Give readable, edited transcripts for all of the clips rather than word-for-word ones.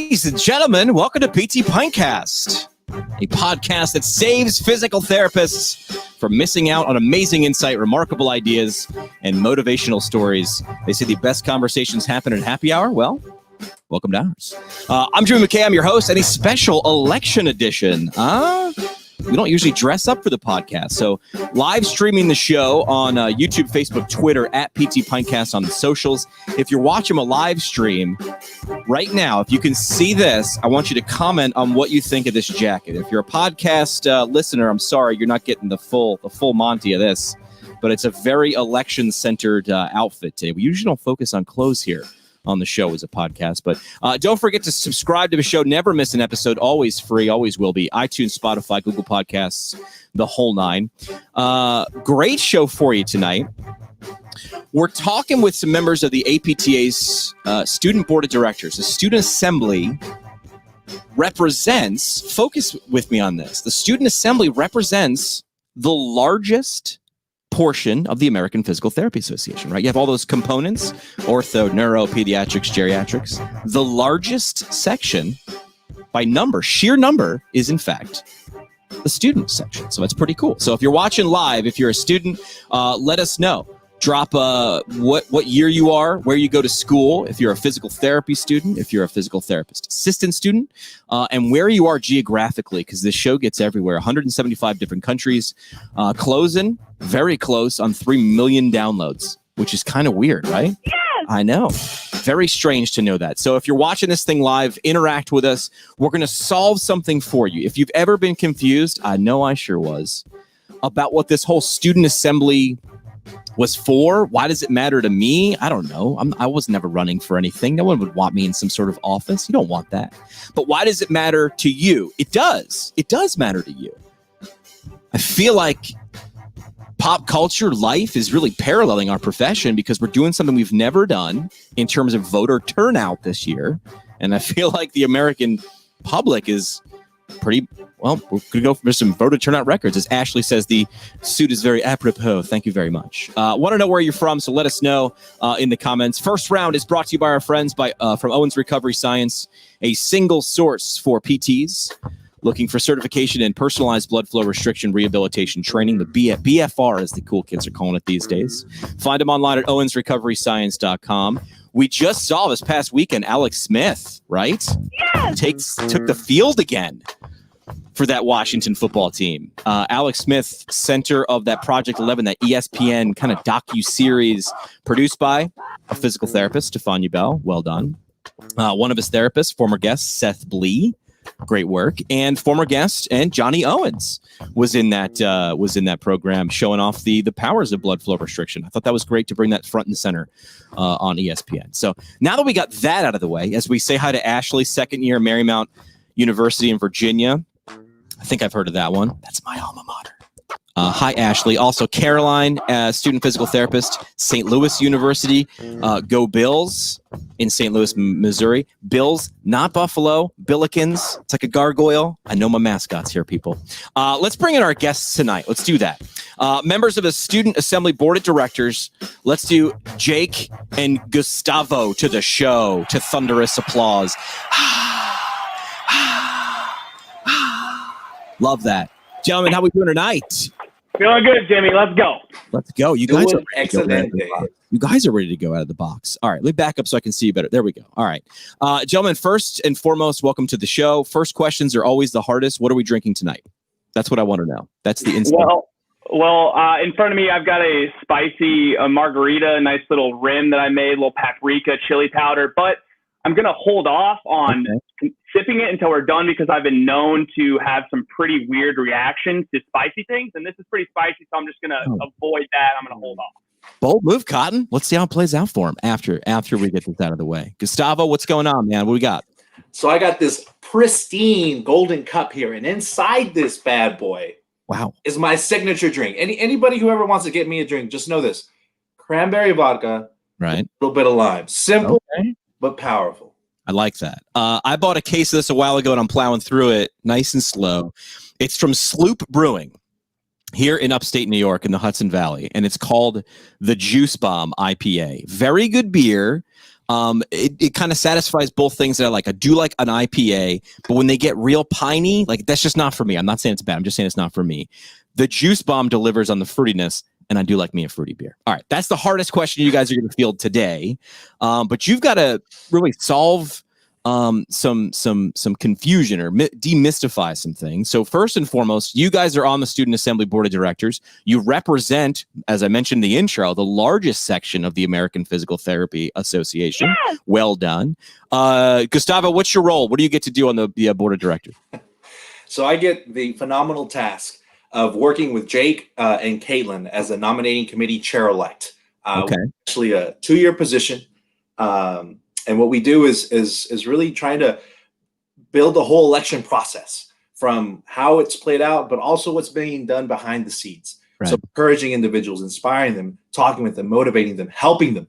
Ladies and gentlemen, welcome to PT Pintcast, a podcast that saves physical therapists from missing out on amazing insight, remarkable ideas, and motivational stories. They say the best conversations happen in happy hour. Well, welcome to ours. I'm Drew McKay. I'm your host, and a special election edition. We don't usually dress up for the podcast, so live streaming the show on YouTube, Facebook, Twitter, at PT Pintcast on the socials. If you're watching a live stream right now, if you can see this, I want you to comment on what you think of this jacket. If you're a podcast listener, I'm sorry, you're not getting the full Monty of this, but it's a very election-centered outfit today. We usually don't focus on clothes here on the show as a podcast, but don't forget to subscribe to the show. Never miss an episode. Always free. Always will be. iTunes, Spotify, Google Podcasts, the whole nine. Great show for you tonight. We're talking with some members of the APTA's Student Board of Directors. The Student Assembly represents, focus with me on this, the Student Assembly represents the largest portion of the American Physical Therapy Association, right? You have all those components, ortho, neuro, pediatrics, geriatrics. The largest section by number, sheer number, is in fact the student section. So that's pretty cool. So if you're watching live, if you're a student, let us know. Drop what year you are, where you go to school, if you're a physical therapy student, if you're a physical therapist assistant student, and where you are geographically, because this show gets everywhere. 175 different countries, closing very close on 3 million downloads, which is kind of weird, right? Yes. I know. Very strange to know that. So if you're watching this thing live, interact with us. We're going to solve something for you. If you've ever been confused, I know I sure was, about what this whole student assembly was for, why does it matter to me? I don't know. I was never running for anything. No one would want me in some sort of office. You don't want that. But why does it matter to you? It does. It does matter to you. I feel like pop culture life is really paralleling our profession because we're doing something we've never done in terms of voter turnout this year. And I feel like the American public is pretty, well, we're going to go for some voter turnout records. As Ashley says, the suit is very apropos. Thank you very much. Want to know where you're from, so let us know in the comments. First round is brought to you by our friends from Owens Recovery Science, a single source for PTs looking for certification in personalized blood flow restriction rehabilitation training. The BFR, as the cool kids are calling it these days. Find them online at owensrecoveryscience.com. We just saw this past weekend Alex Smith, right? Yes! Took the field again for that Washington football team. Alex Smith, center of that Project 11, that ESPN kind of docu-series produced by a physical therapist, Stefania Bell. Well done. One of his therapists, former guest, Seth Blee. Great work. And former guest and Johnny Owens was in that program showing off the powers of blood flow restriction. I thought that was great to bring that front and center on ESPN. So now that we got that out of the way, as we say hi to Ashley, second year Marymount University in Virginia. I think I've heard of that one. That's my alma mater. Hi, Ashley. Also, Caroline, student physical therapist, St. Louis University. Go Bills in St. Louis, Missouri. Bills, not Buffalo. Billikens. It's like a gargoyle. I know my mascots here, people. Let's bring in our guests tonight. Let's do that. Members of the Student Assembly Board of Directors. Let's do Jake and Gustavo to the show to thunderous applause. Love that. Gentlemen, how we doing tonight? Feeling good, Jimmy. Let's go. Let's go. You guys are excellent. You guys are ready to go out of the box. All right, let me back up so I can see you better. There we go. All right. Gentlemen, first and foremost, welcome to the show. First questions are always the hardest. What are we drinking tonight? That's what I want to know. That's the instant. Well, in front of me, I've got a spicy margarita, a nice little rim that I made, a little paprika, chili powder, but I'm going to hold off on sipping it until we're done because I've been known to have some pretty weird reactions to spicy things, and this is pretty spicy, so I'm just going to avoid that. I'm going to hold off. Bold move, Cotton. Let's see how it plays out for him after we get this out of the way. Gustavo, what's going on, man? What we got? So I got this pristine golden cup here, and inside this bad boy is my signature drink. Anybody who ever wants to get me a drink, just know this. Cranberry vodka, right? A little bit of lime. Simple, but powerful. I like that. I bought a case of this a while ago, and I'm plowing through it nice and slow. It's from Sloop Brewing here in upstate New York in the Hudson Valley, and it's called the Juice Bomb IPA. Very good beer. It kind of satisfies both things that I like. I do like an IPA, but when they get real piney, like that's just not for me. I'm not saying it's bad. I'm just saying it's not for me. The Juice Bomb delivers on the fruitiness, and I do like me a fruity beer. All right, that's the hardest question you guys are going to field today, but you've got to really solve some confusion or demystify some things. So first and foremost, you guys are on the Student Assembly Board of Directors. You represent, as I mentioned in the intro, the largest section of the American Physical Therapy Association. Yeah. Well done. Gustavo, what's your role? What do you get to do on the Board of Directors? So I get the phenomenal task of working with Jake and Caitlin as a nominating committee chair-elect. Okay. Actually a 2-year position. And what we do is really trying to build the whole election process from how it's played out, but also what's being done behind the scenes. Right. So encouraging individuals, inspiring them, talking with them, motivating them, helping them,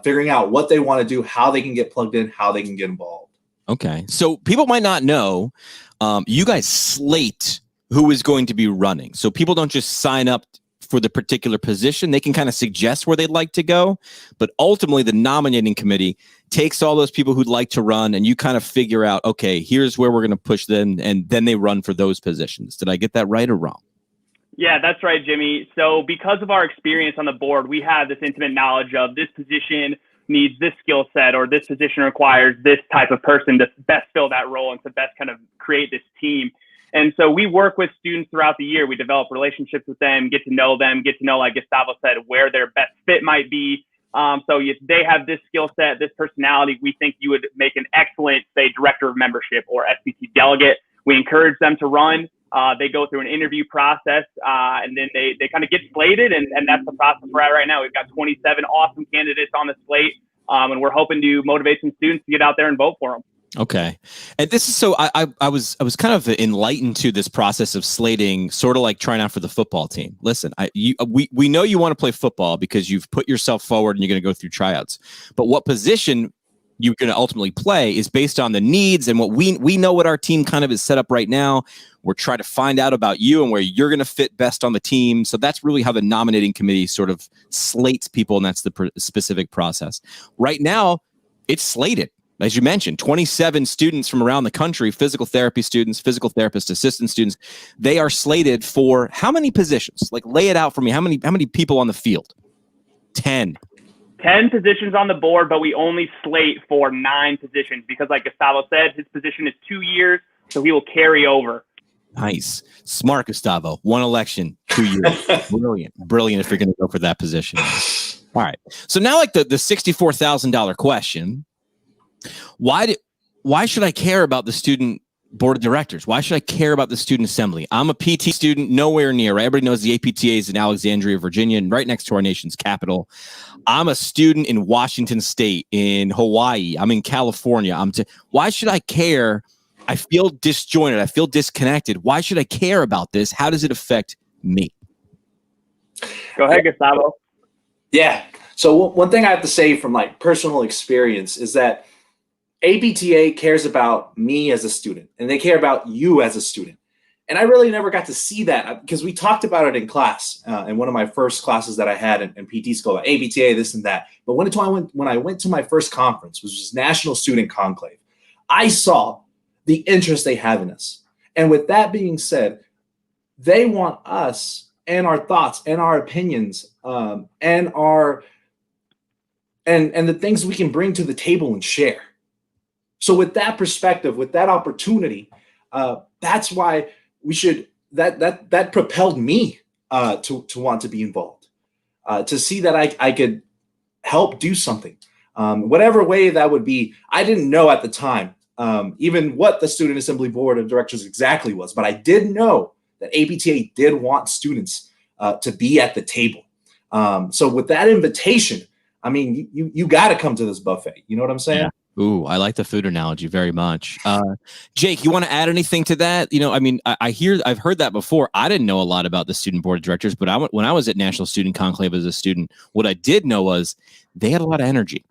figuring out what they want to do, how they can get plugged in, how they can get involved. Okay. So people might not know, you guys slate who is going to be running. So people don't just sign up for the particular position. They can kind of suggest where they'd like to go, but ultimately the nominating committee takes all those people who'd like to run, and you kind of figure out, okay, here's where we're going to push them, and then they run for those positions. Did I get that right or wrong? Yeah, that's right, Jimmy. So because of our experience on the board, we have this intimate knowledge of this position needs this skill set, or this position requires this type of person to best fill that role and to best kind of create this team. And so we work with students throughout the year. We develop relationships with them, get to know them, get to know, like Gustavo said, where their best fit might be. So if they have this skill set, this personality, we think you would make an excellent, say, director of membership or SPT delegate. We encourage them to run. They go through an interview process, and then they kind of get slated, and that's the process we're at right now. We've got 27 awesome candidates on the slate, and we're hoping to motivate some students to get out there and vote for them. Okay. And this is so I was kind of enlightened to this process of slating, sort of like trying out for the football team. Listen, we know you want to play football because you've put yourself forward and you're going to go through tryouts. But what position you're going to ultimately play is based on the needs and what we know what our team kind of is set up right now. We're trying to find out about you and where you're going to fit best on the team. So that's really how the nominating committee sort of slates people, and that's the specific process. Right now, it's slated. As you mentioned, 27 students from around the country, physical therapy students, physical therapist assistant students, they are slated for how many positions? Like, lay it out for me. How many people on the field? 10. 10 positions on the board, but we only slate for 9 positions because, like Gustavo said, his position is 2 years, so he will carry over. Nice. Smart, Gustavo. 1 election, 2 years. Brilliant if you're going to go for that position. All right. So now, like the $64,000 question. Why should I care about the student board of directors? Why should I care about the student assembly? I'm a PT student, nowhere near. Right? Everybody knows the APTA is in Alexandria, Virginia, and right next to our nation's capital. I'm a student in Washington State, in Hawaii. I'm in California. Why should I care? I feel disjointed. I feel disconnected. Why should I care about this? How does it affect me? Go ahead, Gustavo. Yeah. So one thing I have to say from like personal experience is that APTA cares about me as a student, and they care about you as a student. And I really never got to see that because we talked about it in class, in one of my first classes that I had in PT school, APTA, this and that. But when I went to my first conference, which was National Student Conclave, I saw the interest they have in us. And with that being said, they want us and our thoughts and our opinions and the things we can bring to the table and share. So with that perspective, with that opportunity, that's why we should, that propelled me to want to be involved, to see that I could help do something, whatever way that would be. I didn't know at the time even what the Student Assembly Board of Directors exactly was, but I did know that APTA did want students to be at the table. So with that invitation, I mean, you got to come to this buffet. You know what I'm saying? Yeah. Ooh, I like the food analogy very much. Jake, you want to add anything to that? You know, I mean, I've heard that before. I didn't know a lot about the student board of directors, but when I was at National Student Conclave as a student, what I did know was they had a lot of energy.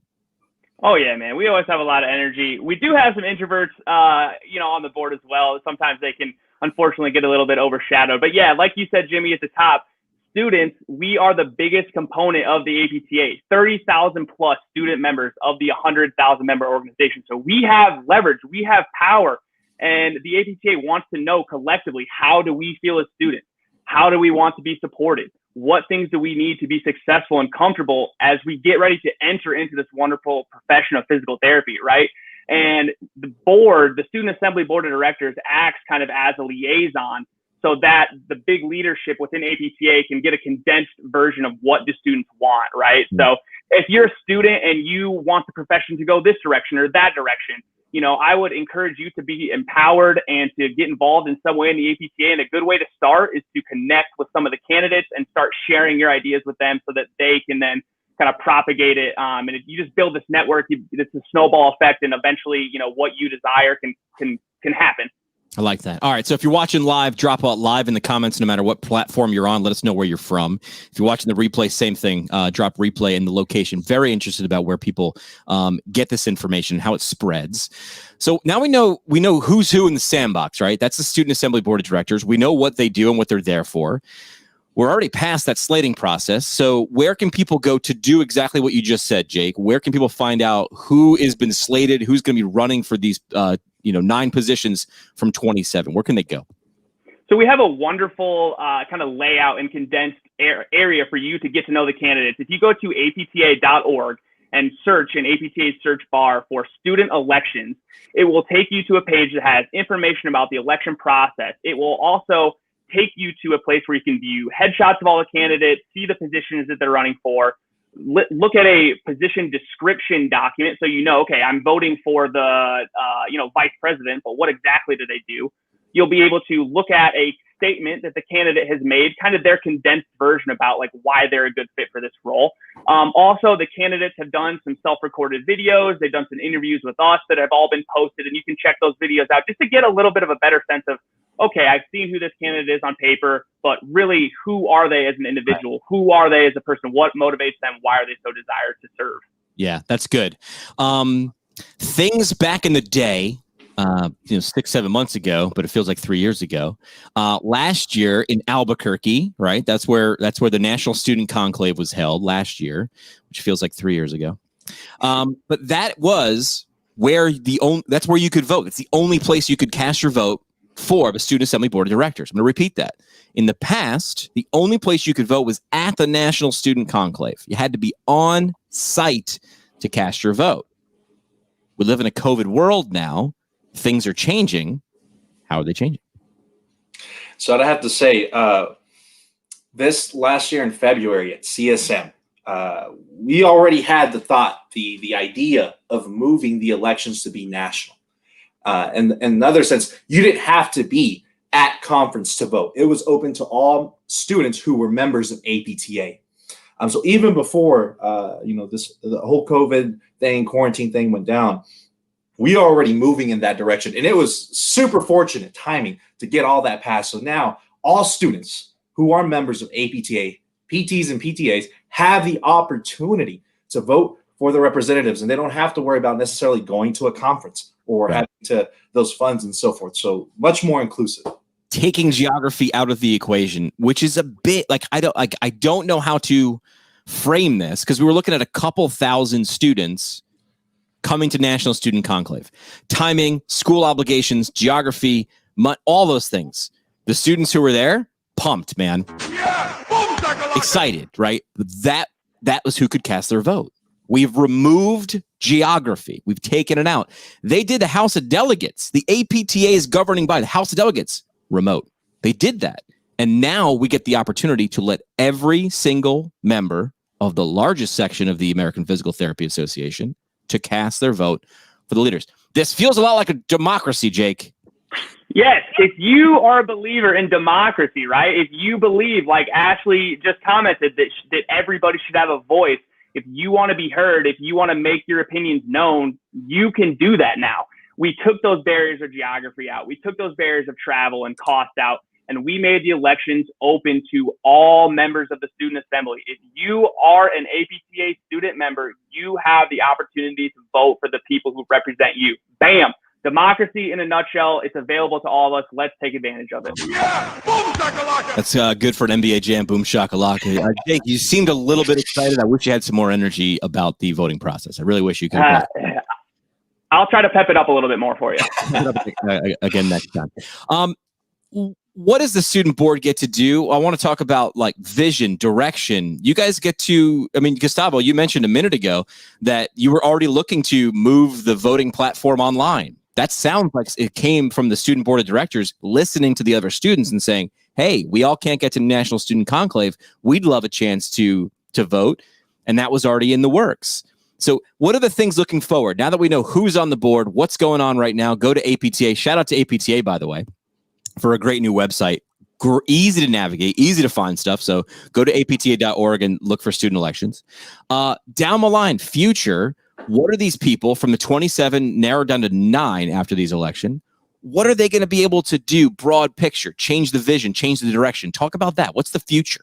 Oh yeah, man. We always have a lot of energy. We do have some introverts, on the board as well. Sometimes they can unfortunately get a little bit overshadowed. But yeah, like you said, Jimmy, at the top, students, we are the biggest component of the APTA, 30,000 plus student members of the 100,000 member organization. So we have leverage, we have power, and the APTA wants to know collectively, how do we feel as students? How do we want to be supported? What things do we need to be successful and comfortable as we get ready to enter into this wonderful profession of physical therapy, right? And the board, the Student Assembly Board of Directors, acts kind of as a liaison so that the big leadership within APTA can get a condensed version of what the students want, right? Mm-hmm. So if you're a student and you want the profession to go this direction or that direction, you know, I would encourage you to be empowered and to get involved in some way in the APTA. And a good way to start is to connect with some of the candidates and start sharing your ideas with them so that they can then kind of propagate it. And if you just build this network, it's a snowball effect, and eventually, you know, what you desire can happen. I like that. All right. So if you're watching live, drop out live in the comments, no matter what platform you're on. Let us know where you're from. If you're watching the replay, same thing. Drop replay and the location. Very interested about where people get this information, how it spreads. So now we know who's who in the sandbox, right? That's the Student Assembly Board of Directors. We know what they do and what they're there for. We're already past that slating process. So where can people go to do exactly what you just said, Jake? Where can people find out who has been slated, who's going to be running for these 9 positions from 27? Where can they go? So we have a wonderful kind of layout and condensed area for you to get to know the candidates. If you go to apta.org and search in APTA's search bar for student elections, it will take you to a page that has information about the election process. It will also take you to a place where you can view headshots of all the candidates, see the positions that they're running for, look at a position description document so you know, okay, I'm voting for the vice president, but what exactly do they do? You'll be able to look at a statement that the candidate has made, kind of their condensed version about like why they're a good fit for this role. Also, the candidates have done some self-recorded videos. They've done some interviews with us that have all been posted, and you can check those videos out just to get a little bit of a better sense of, okay, I've seen who this candidate is on paper, but really, who are they as an individual? Right. Who are they as a person? What motivates them? Why are they so desired to serve? Yeah, that's good. Things back in the day, 6-7 months ago, but it feels like 3 years ago. Last year in Albuquerque, right? That's where the National Student Conclave was held last year, which feels like 3 years ago. But that was where that's where you could vote. It's the only place you could cast your vote for the Student Assembly Board of Directors. I'm going to repeat that. In the past, the only place you could vote was at the National Student Conclave. You had to be on site to cast your vote. We live in a COVID world now. Things are changing. How are they changing? So I'd have to say, this last year in February at CSM, we already had the idea of moving the elections to be national. And in another sense, you didn't have to be at conference to vote. It was open to all students who were members of APTA. So even before, the whole COVID thing, quarantine thing went down, we are already moving in that direction. And it was super fortunate timing to get all that passed. So now all students who are members of APTA, PTs and PTAs have the opportunity to vote for the representatives, and they don't have to worry about necessarily going to a conference or having to those funds and so forth. So much more inclusive. Taking geography out of the equation, which is a bit like I don't know how to frame this, because we were looking at a couple thousand students coming to National Student Conclave. Timing, school obligations, geography, all those things. The students who were there, pumped, man. Yeah! Excited, right? That was who could cast their vote. We've removed geography. We've taken it out. They did the House of Delegates. The APTA is governing by the House of Delegates remote. They did that. And now we get the opportunity to let every single member of the largest section of the American Physical Therapy Association to cast their vote for the leaders. This feels a lot like a democracy, Jake. Yes, if you are a believer in democracy, right? If you believe, like Ashley just commented, that everybody should have a voice, if you want to be heard, if you want to make your opinions known, you can do that now. We took those barriers of geography out. We took those barriers of travel and cost out, and we made the elections open to all members of the Student Assembly. If you are an APTA student member, you have the opportunity to vote for the people who represent you. Bam! democracy in a nutshell. It's available to all of us. Let's take advantage of it. Yeah! Boom shakalaka! That's good for an NBA Jam. Boom shakalaka. Jake, you seemed a little bit excited. I wish you had some more energy about the voting process. I really wish you could. I'll try to pep it up a little bit more for you. Again next time. What does the student board get to do? I want to talk about like vision, direction. You guys get to, I mean, Gustavo, you mentioned a minute ago that you were already looking to move the voting platform online. That sounds like it came from the student board of directors listening to the other students and saying, hey, we all can't get to National Student Conclave. We'd love a chance to vote. And that was already in the works. So what are the things looking forward? Now that we know who's on the board, what's going on right now, go to APTA. Shout out to APTA, by the way, for a great new website. Easy to navigate, easy to find stuff. So go to apta.org and look for student elections. Down the line, future, what are these people from the 27 narrowed down to 9 after these election? What are they going to be able to do? Broad picture, change the vision, change the direction. Talk about that. What's the future?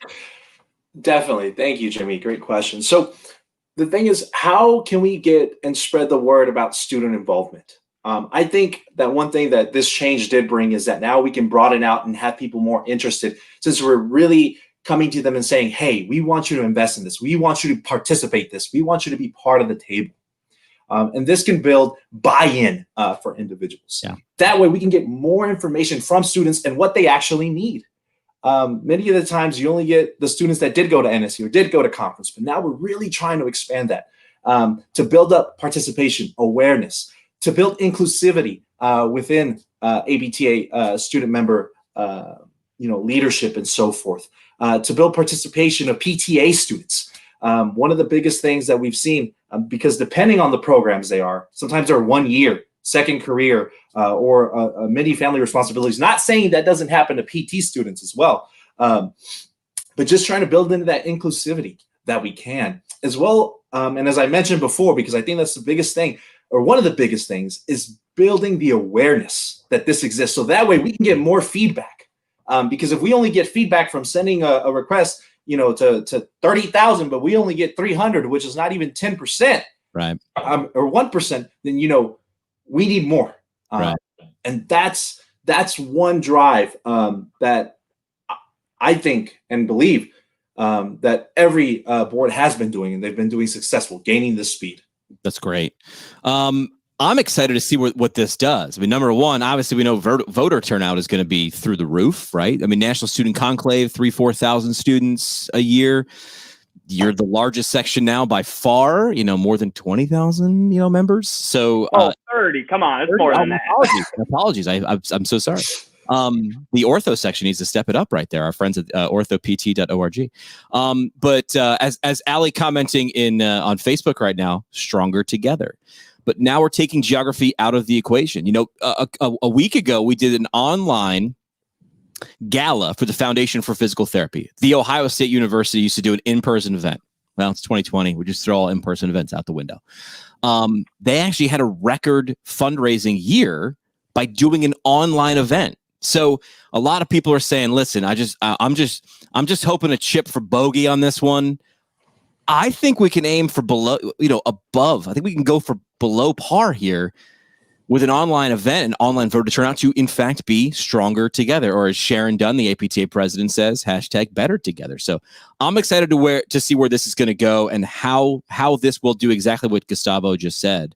Definitely. Thank you, Jimmy. Great question. So the thing is, how can we get and spread the word about student involvement? I think that one thing that this change did bring is that now we can broaden out and have people more interested, since we're really coming to them and saying, hey, we want you to invest in this. We want you to participate in this. We want you to be part of the table. And this can build buy-in for individuals. Yeah. That way we can get more information from students and what they actually need. Many of the times you only get the students that did go to NSU or did go to conference, but now we're really trying to expand that to build up participation, awareness, to build inclusivity within APTA student member leadership and so forth, to build participation of PTA students. One of the biggest things that we've seen, because depending on the programs they are, sometimes they're 1 year, second career, or many family responsibilities. Not saying that doesn't happen to PT students as well, but just trying to build into that inclusivity that we can as well. And as I mentioned before, because I think that's the biggest thing, or one of the biggest things, is building the awareness that this exists. So that way we can get more feedback. Because if we only get feedback from sending a request, to 30,000, but we only get 300, which is not even 10%, right? Or 1%, then we need more. Right. And that's one drive that I think and believe that every board has been doing, and they've been doing successful, gaining this speed. That's great. I'm excited to see what this does. I mean, number one, obviously we know voter turnout is going to be through the roof, right? I mean, National Student Conclave, 4,000 students a year. You're the largest section now by far, more than 20,000, members. So 30. Come on. It's more than that. Apologies. I'm so sorry. The ortho section needs to step it up right there. Our friends at orthopt.org. But as Ali commenting on Facebook right now, stronger together. But now we're taking geography out of the equation. A week ago, we did an online gala for the Foundation for Physical Therapy. The Ohio State University used to do an in-person event. Well, it's 2020. We just throw all in-person events out the window. They actually had a record fundraising year by doing an online event. So a lot of people are saying, listen, I'm just hoping to chip for bogey on this one. I think we can aim for below, above. I think we can go for below par here with an online event and online voter turnout to, in fact, be stronger together. Or as Sharon Dunn, the APTA president, says, #better together. So I'm excited to see where this is going to go and how this will do exactly what Gustavo just said,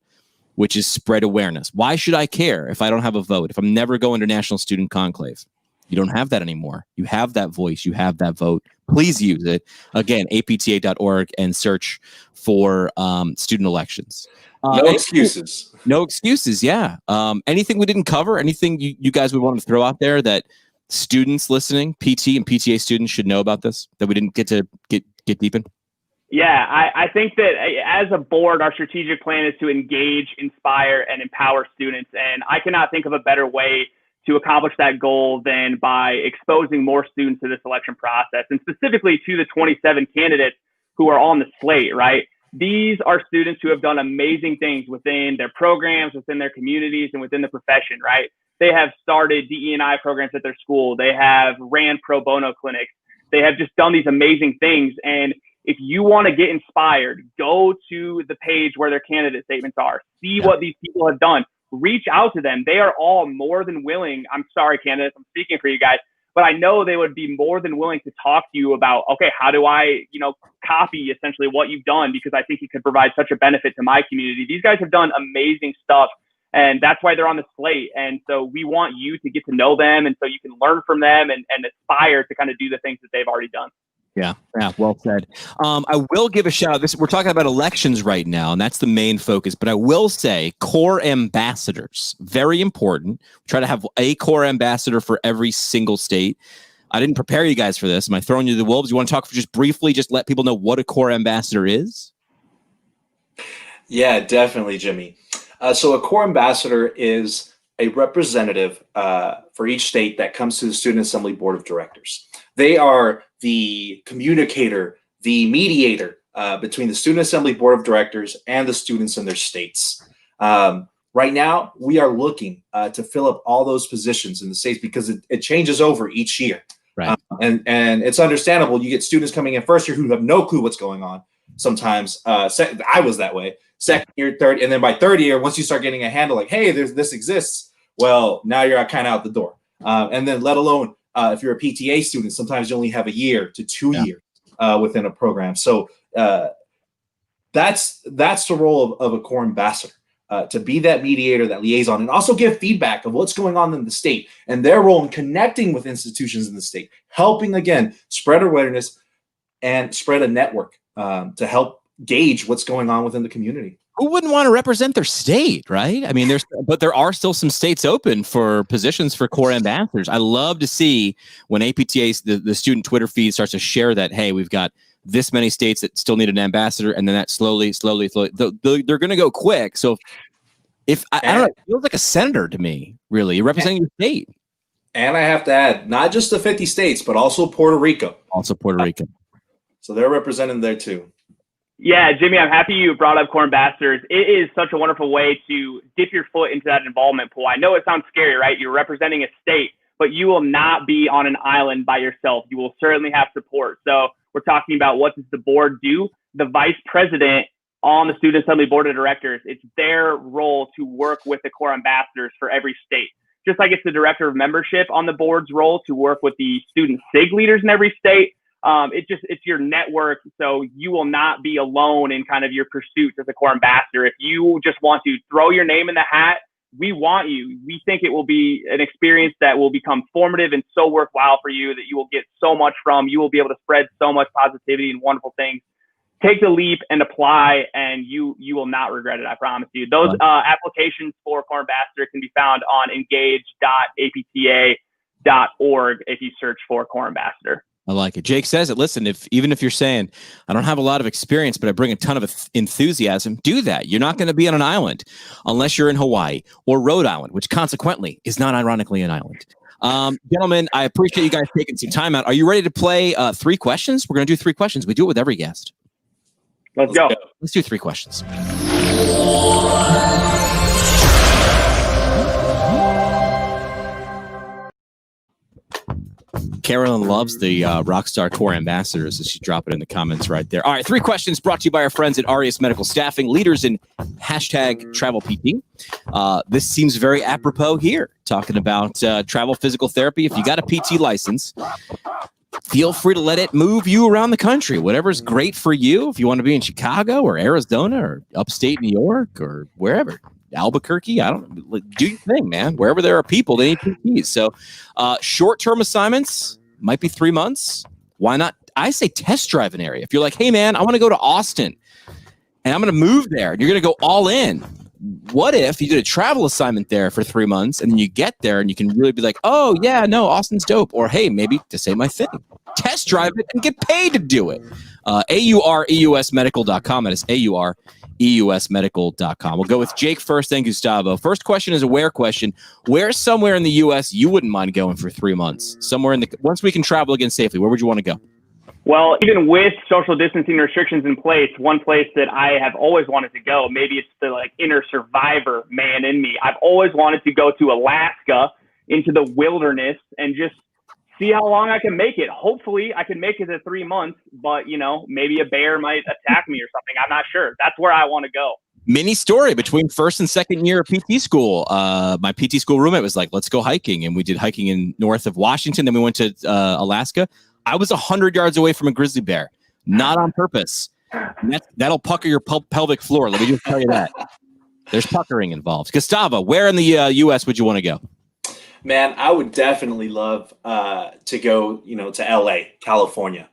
which is spread awareness. Why should I care if I don't have a vote, if I'm never going to National Student Conclave? You don't have that anymore. You have that voice. You have that vote. Please use it. Again, apta.org and search for student elections. No excuses. No excuses, yeah. Anything we didn't cover? Anything you guys would want to throw out there that students listening, PT and PTA students should know about this, that we didn't get to get deep in? Yeah, I think that as a board, our strategic plan is to engage, inspire, and empower students. And I cannot think of a better way to accomplish that goal than by exposing more students to this election process, and specifically to the 27 candidates who are on the slate, right? These are students who have done amazing things within their programs, within their communities, and within the profession, right? They have started DE&I programs at their school. They have ran pro bono clinics. They have just done these amazing things. And if you want to get inspired, go to the page where their candidate statements are. See what these people have done. reach out to them. They are all more than willing. I'm sorry, candidates, I'm speaking for you guys, but I know they would be more than willing to talk to you about, okay, how do I, copy essentially what you've done, because I think it could provide such a benefit to my community. These guys have done amazing stuff, and that's why they're on the slate. And so we want you to get to know them, and so you can learn from them and aspire to kind of do the things that they've already done. Yeah, well said. I will give a shout out. We're talking about elections right now, and that's the main focus. But I will say Corps ambassadors, very important. Try to have a Corps ambassador for every single state. I didn't prepare you guys for this. Am I throwing you to the wolves? You want to talk for just briefly, just let people know what a Corps ambassador is? Yeah, definitely, Jimmy. So a Corps ambassador is a representative for each state that comes to the Student Assembly Board of Directors. They are the communicator, the mediator between the Student Assembly Board of Directors and the students in their states. Right now, we are looking to fill up all those positions in the states because it changes over each year. Right. And it's understandable. You get students coming in first year who have no clue what's going on. Sometimes I was that way. Second year, third, and then by third year, once you start getting a handle like, hey, this exists, well, now you're kind of out the door. And then let alone if you're a PTA student, sometimes you only have a year to 2 years within a program. So that's the role of a Corps ambassador, to be that mediator, that liaison, and also give feedback of what's going on in the state and their role in connecting with institutions in the state, helping, again, spread awareness and spread a network to help gauge what's going on within the community. Who wouldn't want to represent their state, right? I mean, but there are still some states open for positions for Corps ambassadors. I love to see when APTA, the student Twitter feed starts to share that, hey, we've got this many states that still need an ambassador, and then that slowly, they're going to go quick. So if I don't know, it feels like a senator to me, really. You're representing your state. And I have to add, not just the 50 states, but also Puerto Rico. Also Puerto Rico. So they're represented there too. Yeah, Jimmy, I'm happy you brought up Corps ambassadors. It is such a wonderful way to dip your foot into that involvement pool. I know it sounds scary, right? You're representing a state, but you will not be on an island by yourself. You will certainly have support. So we're talking about, what does the board do? The vice president on the Student Assembly Board of Directors, it's their role to work with the Corps ambassadors for every state. Just like it's the director of membership on the board's role to work with the student SIG leaders in every state. It's your network, so you will not be alone in kind of your pursuit as a Corps ambassador. If you just want to throw your name in the hat, we want you. We think it will be an experience that will become formative and so worthwhile for you, that you will get so much from. You will be able to spread so much positivity and wonderful things. Take the leap and apply, and you will not regret it, I promise you. Those applications for Corps ambassador can be found on engage.apta.org if you search for Corps ambassador. I like it. Jake says it. Listen, even if you're saying, I don't have a lot of experience, but I bring a ton of enthusiasm, do that. You're not going to be on an island unless you're in Hawaii or Rhode Island, which consequently is not ironically an island. Gentlemen, I appreciate you guys taking some time out. Are you ready to play 3 questions? We're going to do 3 questions. We do it with every guest. Let's go. Let's do 3 questions. Carolyn loves the Rockstar Corps ambassadors, as she dropped it in the comments right there. All right, 3 questions brought to you by our friends at Arias Medical Staffing, leaders in #TravelPT. This seems very apropos here, talking about travel physical therapy. If you got a PT license, feel free to let it move you around the country. Whatever's great for you. If you want to be in Chicago or Arizona or upstate New York or wherever. Albuquerque, I don't know. Do your thing, man. Wherever there are people, they need PTs. So short-term assignments might be 3 months. Why not? I say test drive an area. If you're like, hey, man, I want to go to Austin and I'm going to move there, and you're going to go all in. What if you did a travel assignment there for 3 months and then you get there and you can really be like, oh, yeah, no, Austin's dope. Or, hey, maybe to say my thing. Test drive it and get paid to do it. AUREUSmedical.com. That is AUREUSmedical.com. We'll go with Jake first, then Gustavo. First question is a where question. Where's somewhere in the U.S. you wouldn't mind going for 3 months? Somewhere once we can travel again safely, where would you want to go? Well, even with social distancing restrictions in place, one place that I have always wanted to go, maybe it's the inner survivor man in me. I've always wanted to go to Alaska, into the wilderness, and just see how long I can make it. Hopefully I can make it to 3 months, but maybe a bear might attack me or something. I'm not sure. That's where I want to go. Mini story between first and second year of PT school. My PT school roommate was like, let's go hiking. And we did hiking in north of Washington. Then we went to Alaska. I was 100 yards away from a grizzly bear, not on purpose. That'll pucker your pelvic floor. Let me just tell you that. There's puckering involved. Gustavo, where in the U.S. would you want to go? Man, I would definitely love to go, to L.A., California.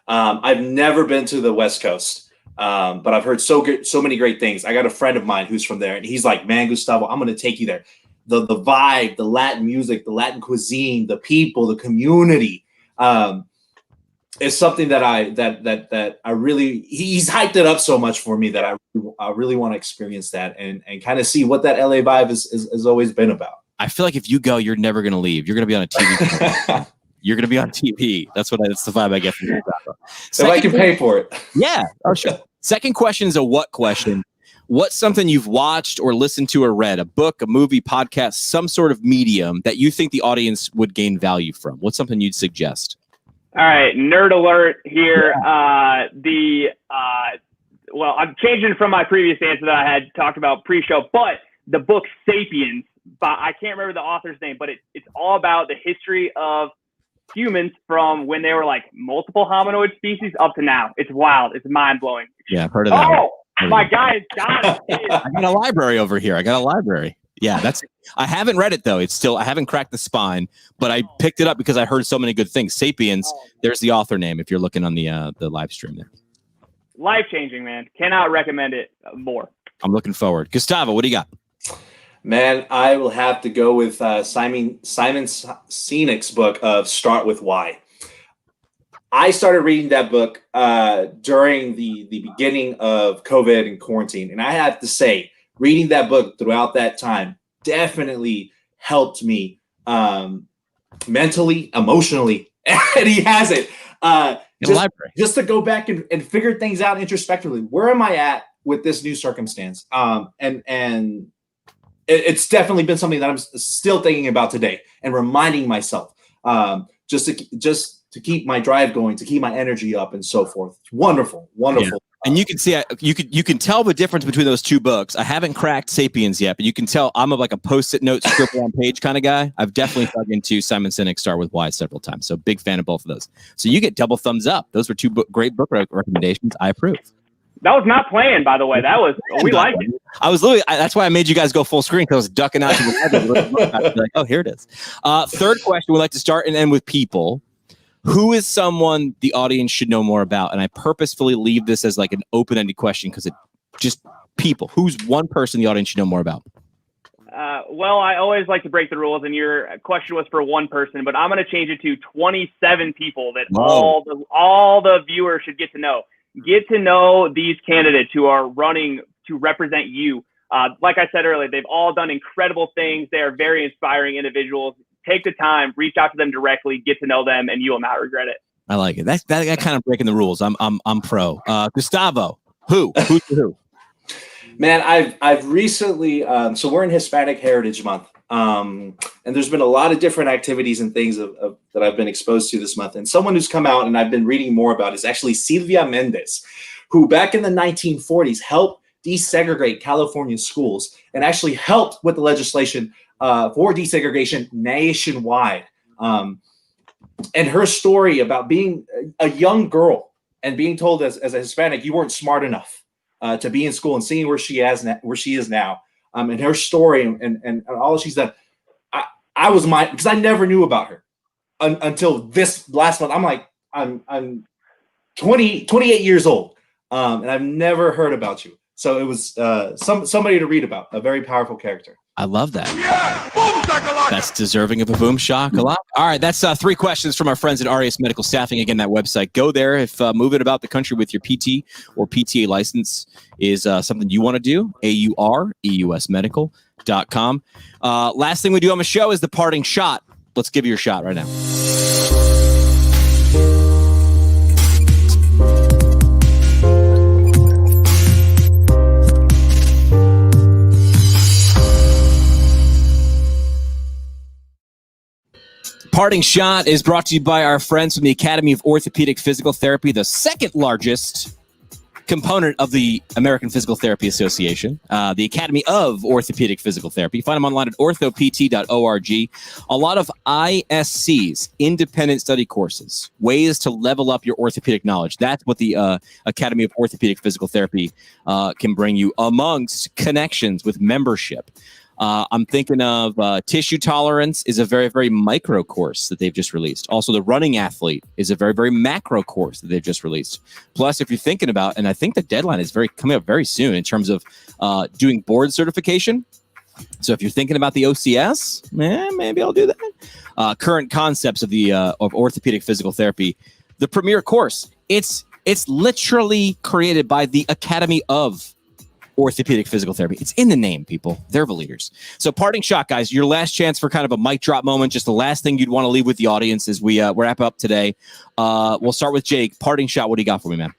I've never been to the West Coast. But I've heard so many great things. I got a friend of mine who's from there, and he's like, man, Gustavo, I'm going to take you there. The vibe, the Latin music, the Latin cuisine, the people, the community, is something that I really, he's hyped it up so much for me that I really want to experience that and kind of see what that LA vibe has always been about. I feel like if you go, you're never going to leave. You're going to be on a TV. You're going to be on TV. That's the vibe I get from Gustavo. If I can pay for it. Yeah. Oh, sure. Second question is a what question. What's something you've watched or listened to or read, a book, a movie, podcast, some sort of medium that you think the audience would gain value from? What's something you'd suggest? All right, nerd alert here. Yeah. Well, I'm changing from my previous answer that I had talked about pre-show, but the book Sapiens, I can't remember the author's name, but it's all about the history of humans from when they were like multiple hominoid species up to now. It's wild. It's mind-blowing. Yeah, I've heard of that. Oh, my guy has got it. I got a library over here. Yeah, I haven't read it though. I haven't cracked the spine, but I picked it up because I heard so many good things. Sapiens, there's the author name if you're looking on the live stream there. Life-changing, man. Cannot recommend it more. I'm looking forward. Gustavo, what do you got? Man, I will have to go with Simon Sinek's book of Start With Why. I started reading that book during the beginning of COVID and quarantine. And I have to say, reading that book throughout that time definitely helped me mentally, emotionally. And he has it. Just to go back and figure things out introspectively. Where am I at with this new circumstance? And it's definitely been something that I'm still thinking about today and reminding myself just to keep my drive going, to keep my energy up and so forth. It's wonderful. Yeah. And you can see, you can tell the difference between those two books. I haven't cracked Sapiens yet, but you can tell I'm like a post-it note scribble on page kind of guy. I've definitely dug into Simon Sinek's Start With Why several times. So big fan of both of those. So you get double thumbs up. Those were two great book recommendations. I approve. That was not planned, by the way. We liked it. I was literally, that's why I made you guys go full screen, because I was ducking out to the library. Like, oh, here it is. Third question, we'd like to start and end with people. Who is someone the audience should know more about? And I purposefully leave this as like an open-ended question because it just people. Who's one person the audience should know more about? Well, I always like to break the rules, and your question was for one person, but I'm going to change it to 27 people that all the viewers should get to know. Get to know these candidates who are running to represent you. Like I said earlier, they've all done incredible things. They are very inspiring individuals. Take the time, reach out to them directly, get to know them, and you will not regret it. I like it. That kind of breaking the rules. I'm pro. Gustavo, who's who? Man, I've recently so we're in Hispanic Heritage Month, and there's been a lot of different activities and things that I've been exposed to this month. And someone who's come out and I've been reading more about is actually Sylvia Mendes, who back in the 1940s helped desegregate California schools and actually helped with the legislation for desegregation nationwide. And her story about being a young girl and being told as a Hispanic you weren't smart enough to be in school, and seeing where she is now, and her story and all she's done. Because I never knew about her until this last month. I'm like, I'm 28 years old, and I've never heard about you. So it was somebody to read about, a very powerful character. I love that. Yeah! Boom shakalaka! That's deserving of a boom shakalaka. All right, that's 3 questions from our friends at RES Medical Staffing. Again, that website. Go there. If moving about the country with your PT or PTA license is something you want to do, AUREUSmedical.com. Last thing we do on the show is the parting shot. Let's give you your shot right now. Parting shot is brought to you by our friends from the Academy of Orthopedic Physical Therapy, the second largest component of the American Physical Therapy Association, the Academy of Orthopedic Physical Therapy. Find them online at orthopt.org. A lot of ISCs, independent study courses, ways to level up your orthopedic knowledge. That's what the Academy of Orthopedic Physical Therapy can bring you, amongst connections with membership. I'm thinking of tissue tolerance is a very, very micro course that they've just released. Also, the running athlete is a very, very macro course that they've just released. Plus, if you're thinking about, and I think the deadline is coming up very soon in terms of doing board certification. So if you're thinking about the OCS, maybe I'll do that. Current concepts of the of orthopedic physical therapy, the premier course. It's literally created by the Academy of Orthopedic Physical Therapy. It's in the name, people. They're the leaders. So parting shot, guys, your last chance for kind of a mic drop moment, just the last thing you'd want to leave with the audience as we wrap up today. We'll start with Jake. Parting shot, what do you got for me, man?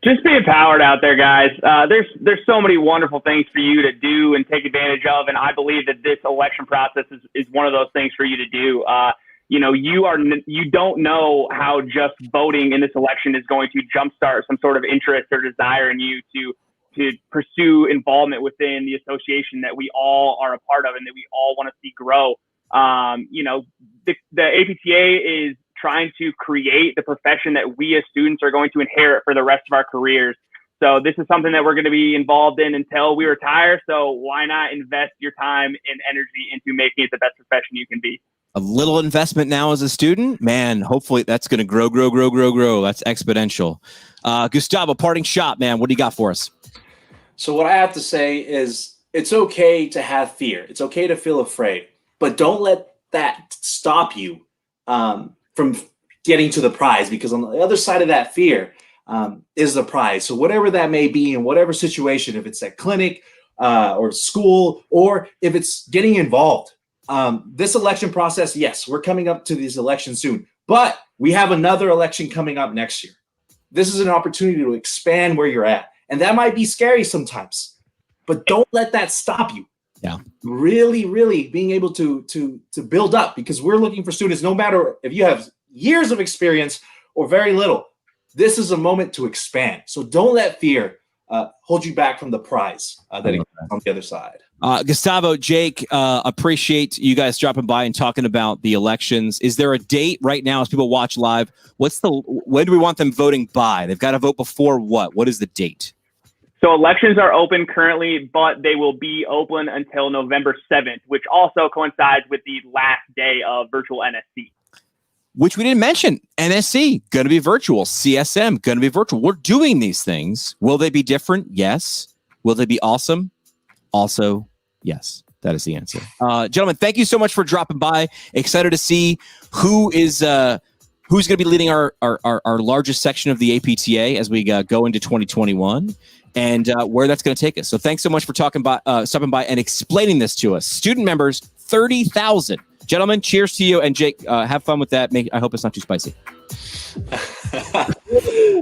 Just be empowered out there, guys. There's so many wonderful things for you to do and take advantage of, and I believe that this election process is one of those things for you to do. You don't know how just voting in this election is going to jumpstart some sort of interest or desire in you to pursue involvement within the association that we all are a part of and that we all want to see grow. The APTA is trying to create the profession that we as students are going to inherit for the rest of our careers. So this is something that we're going to be involved in until we retire. So why not invest your time and energy into making it the best profession you can be? A little investment now as a student, man, hopefully that's going to grow. That's exponential. Gustavo, parting shot, man. What do you got for us? So what I have to say is it's okay to have fear. It's okay to feel afraid, but don't let that stop you from getting to the prize, because on the other side of that fear is the prize. So whatever that may be in whatever situation, if it's at clinic or school, or if it's getting involved, this election process, yes, we're coming up to these elections soon, but we have another election coming up next year. This is an opportunity to expand where you're at. And that might be scary sometimes, but don't let that stop you. Yeah. Really, really being able to build up, because we're looking for students, no matter if you have years of experience or very little, this is a moment to expand. So don't let fear hold you back from the prize that exists on the other side. Gustavo, Jake, appreciate you guys dropping by and talking about the elections. Is there a date right now as people watch live? When do we want them voting by? They've got to vote before what? What is the date? So elections are open currently, but they will be open until November 7th, which also coincides with the last day of virtual NSC. Which we didn't mention. NSC, going to be virtual. CSM, going to be virtual. We're doing these things. Will they be different? Yes. Will they be awesome? Also, yes. That is the answer. Gentlemen, thank you so much for dropping by. Excited to see who's going to be leading our largest section of the APTA as we go into 2021 and where that's going to take us. So thanks so much for stopping by and explaining this to us. Student members, 30,000. Gentlemen, cheers to you. And Jake, have fun with that. I hope it's not too spicy.